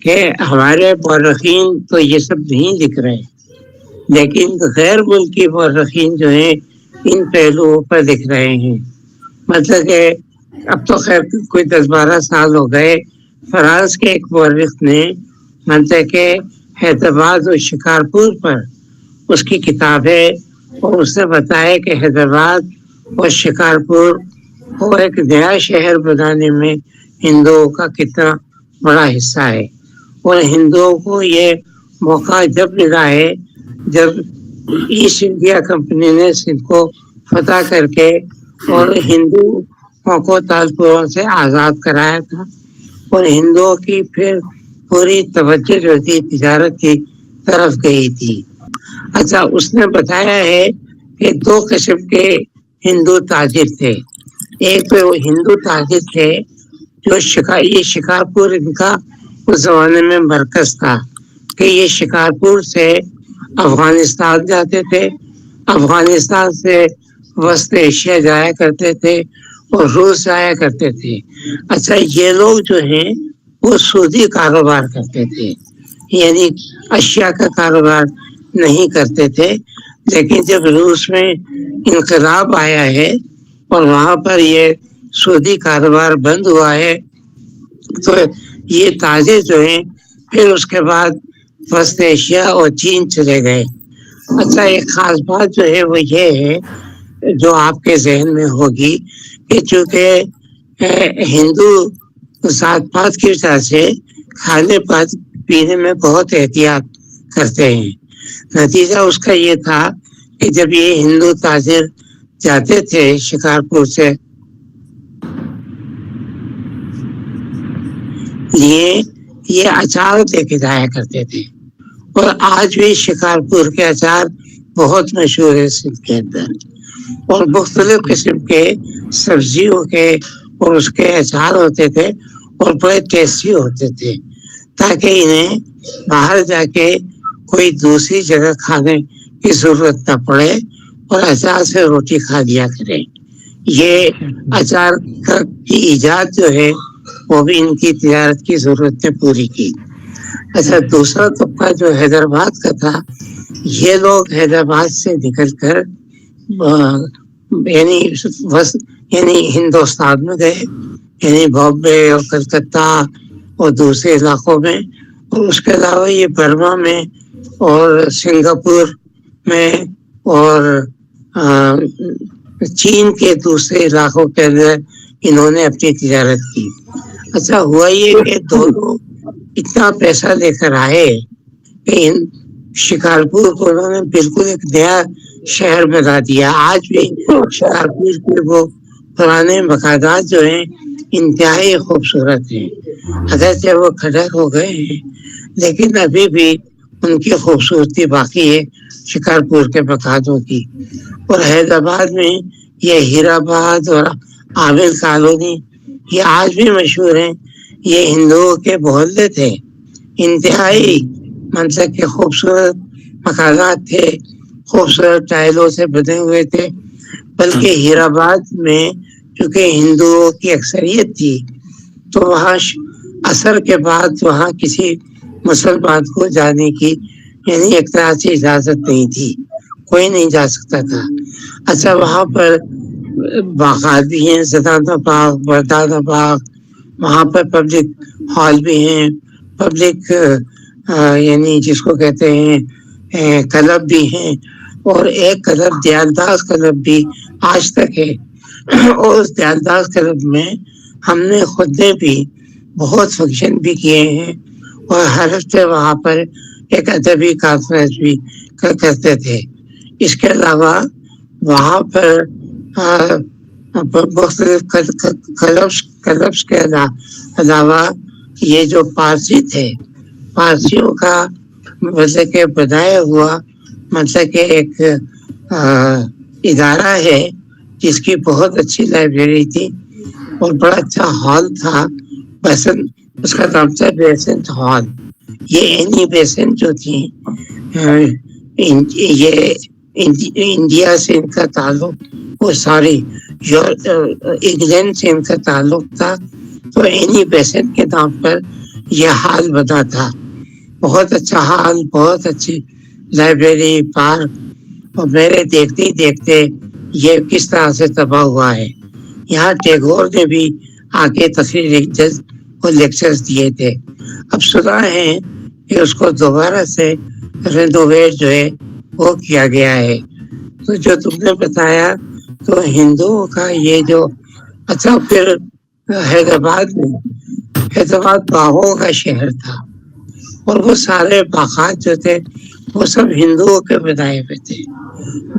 کہ ہمارے مورخین تو یہ سب نہیں لکھ رہے، لیکن غیر ملکی مورخین جو ہیں ان پہلوؤں پر لکھ رہے ہیں. مطلب کہ اب تو خیر کوئی 10-12 سال ہو گئے، فرانس کے ایک مورخ نے مطلب کہ حیدرآباد اور شکارپور پر اس کی کتاب ہے، اور اس نے بتایا کہ حیدرآباد اور شکارپور کو ایک نیا شہر بنانے میں ہندوؤں کا کتنا بڑا حصہ ہے. اور ہندوؤں کو یہ موقع جب ملا ہے جب ایسٹ انڈیا کمپنی نے سندھ کو فتح کر کے اور ہندوؤں کو تاجپوروں سے آزاد کرایا تھا، اور ہندوؤں کی پھر پوری توجہ جو تھی تجارت کی طرف گئی تھی. اچھا، اس نے بتایا ہے کہ 2 قسم کے ہندو تاجر تھے. ایک تو وہ ہندو تاجر تھے جو یہ شکارپور ان کا اس زمانے میں مرکز تھا کہ یہ شکارپور سے افغانستان جاتے تھے، افغانستان سے وسط ایشیا جایا کرتے تھے اور روس جایا کرتے تھے. اچھا، یہ لوگ جو ہیں وہ سودی کاروبار کرتے تھے، یعنی اشیاء کا کاروبار نہیں کرتے تھے. لیکن جب روس میں انقلاب آیا ہے اور وہاں پر یہ سودی کاروبار بند ہوا ہے تو یہ تاجر جو ہیں پھر اس کے بعد وسط ایشیا اور چین چلے گئے. اچھا، ایک خاص بات جو ہے وہ یہ ہے جو آپ کے ذہن میں ہوگی کہ چونکہ ہندو ذات پات کی وجہ سے کھانے پینے میں بہت احتیاط کرتے ہیں. نتیجہ اس کا یہ تھا کہ جب یہ ہندو تاجر جاتے تھے شکارپور سے یہ اچار لے کے جایا کرتے تھے، اور آج بھی شکارپور کے اچار بہت مشہور ہے سندھ کے اندر. اور مختلف قسم کے سبزیوں کے اور اس کے اچار ہوتے تھے اور بڑے ٹیسٹی ہوتے تھے، تاکہ انہیں باہر جا کے کوئی دوسری جگہ کھانے کی ضرورت نہ پڑے اور اچار سے روٹی کھا لیا کریں. یہ اچار کی ایجاد جو ہے وہ بھی ان کی تجارت کی ضرورتیں پوری کی. اچھا، دوسرا طبقہ جو حیدرآباد کا تھا، یہ لوگ حیدرآباد سے نکل کر یعنی ہندوستان میں گئے، یعنی بامبے اور کلکتہ اور دوسرے علاقوں میں، اور اس کے علاوہ یہ برما میں اور سنگاپور میں اور چین کے دوسرے علاقوں کے اندر انہوں نے اپنی تجارت کی. اچھا، ہوا یہ کہ دونوں اتنا پیسہ لے کر آئے کہ شکارپور کو انہوں نے بالکل ایک نیا شہر بنا دیا. آج بھی شکارپور کے وہ پرانے مکانات جو ہیں انتہائی خوبصورت ہیں، اگرچہ وہ کھڑک ہو گئے ہیں لیکن ابھی بھی ان کی خوبصورتی باقی ہے شکارپور کے مکانوں کی. اور حیدرآباد میں یہ ہیرآباد اور عامر کالونی یہ آج بھی مشہور ہیں. یہ ہندوؤں کے محلے تھے، انتہائی منظر کے خوبصورت مکانات تھے، خوبصورت ٹائلوں سے بنے ہوئے تھے. بلکہ ہیرآباد میں چونکہ ہندوؤں کی اکثریت تھی تو وہاں عصر کے بعد وہاں کسی مسلمان کو جانے کی یعنی ایک طرح سے اجازت نہیں تھی، کوئی نہیں جا سکتا تھا. اچھا، وہاں پر باغات بھی ہیں، زنانہ باغ، مردانہ باغ، وہاں پر پبلک ہال بھی ہیں، پبلک یعنی جس کو کہتے ہیں کلب بھی ہیں، اور ایک کلب دیالداس کلب بھی آج تک ہے. اور اس دیالداس کلب میں ہم نے خود نے بھی بہت فنکشن بھی کیے ہیں، اور ہر ہفتے وہاں پر ایک ادبی کانفرنس بھی کرتے تھے. اس کے علاوہ وہاں پر مختلف کلبس کے علاوہ یہ جو پارسی تھے، پارسیوں کا مطلب کہ بنایا ہوا مطلب کہ ایک ادارہ ہے جس کی بہت اچھی لائبریری تھی اور بڑا اچھا ہال تھا. اس کا نام تھا بیسنٹ ہال. یہ اینی بیسنٹ جو تھی یہ انڈیا سے ان کا تعلق، وہ ساری انگلینڈ سے ان کا تعلق تھا. تو اینی بیسنٹ کے نام پر یہ حال بنا تھا. بہت اچھا حال، بہت اچھی لائبریری، پارک، اور میرے دیکھتے ہی دیکھتے یہ کس طرح سے تباہ ہوا ہے. یہاں ٹیگور نے بھی آ کے تقریر اور لیکچرز دیے تھے. اب سنا ہے کہ اس کو دوبارہ سے رینوویٹ جو ہے وہ کیا گیا ہے. تو جو تم نے بتایا تو ہندوؤں کا یہ جو اچھا، پھر حیدرآباد باغوں کا شہر تھا، اور وہ سارے باغات جو تھے وہ سب ہندوؤں کے بنائے ہوئے تھے.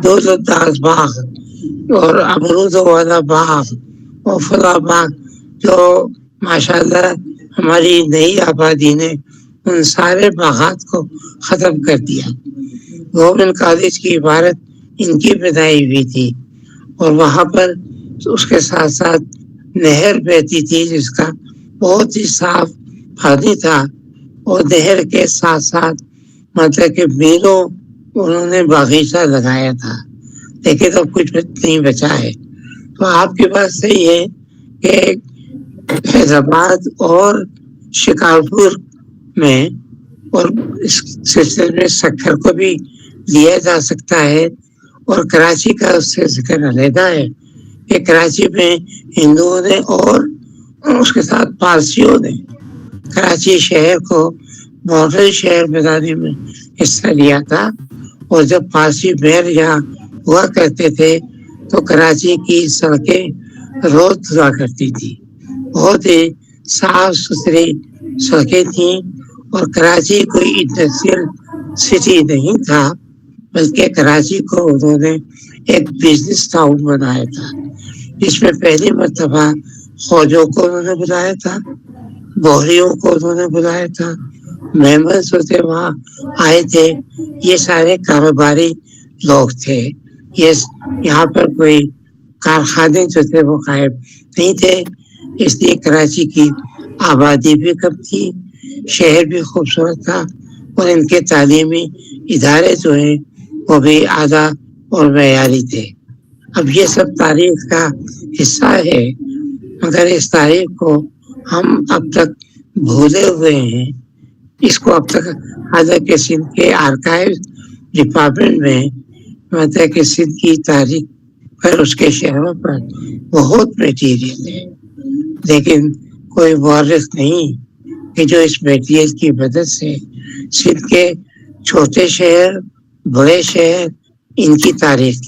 دو داس باغ اور امرودوں والا باغ اور فلاں باغ، جو ماشاء اللہ ہماری نئی آبادی نے ان سارے باغات کو ختم کر دیا. گورنمنٹ کالج کی عمارت ان کی بنائی ہوئی تھی، اور وہاں پر اس کے ساتھ ساتھ نہر بہتی تھی جس کا بہت ہی صاف پانی تھا، اور نہر کے ساتھ ساتھ مطلب کہ میلوں انہوں نے باغیچہ لگایا تھا. لیکن اب کچھ نہیں بچا ہے. تو آپ کی بات صحیح ہے کہ حیدرآباد اور شکارپور میں، اور اس سلسلے میں سکھر کو بھی لیا جا سکتا ہے، اور کراچی کا اس سے ذکر علیحدہ ہے کہ کراچی میں ہندوؤں نے اور اس کے ساتھ پارسیوں نے کراچی شہر کو ماڈل شہر بنانے میں حصہ لیا تھا. اور جب پارسی مہر یہاں ہوا کرتے تھے تو کراچی کی سڑکیں روز ہوا کرتی تھی. بہت ہی صاف ستھری سڑکیں تھیں، اور کراچی کوئی انڈسٹریل سٹی نہیں تھا، بلکہ کراچی کو انہوں نے ایک بزنس ٹاؤن بنایا تھا، جس میں پہلی مرتبہ فوجوں کو انہوں نے بلایا تھا، بوہریوں کو انہوں نے بلایا تھا، مہمان جو تھے وہاں آئے تھے. یہ سارے کاروباری لوگ تھے. یہاں پر کوئی کارخانے جو تھے وہ قائم نہیں تھے. اس لیے کراچی کی آبادی بھی کم تھی، شہر بھی خوبصورت تھا، اور ان کے تعلیمی ادارے جو ہیں وہ بھی اعلیٰ اور معیاری تھے. اب یہ سب تاریخ کا حصہ ہے، مگر اس تاریخ کو ہم اب تک بھولے ہوئے ہیں. اس کو اب تک حالانکہ سندھ کے آرکائیو ڈپارٹمنٹ میں مطلب کہ سندھ کی تاریخ پر، اس کے شہروں پر بہت میٹیریل ہے، لیکن کوئی مورخ نہیں کہ جو اس میٹیریل کی مدد سے سندھ کے چھوٹے شہر، بڑے شہر، ان کی تاریخ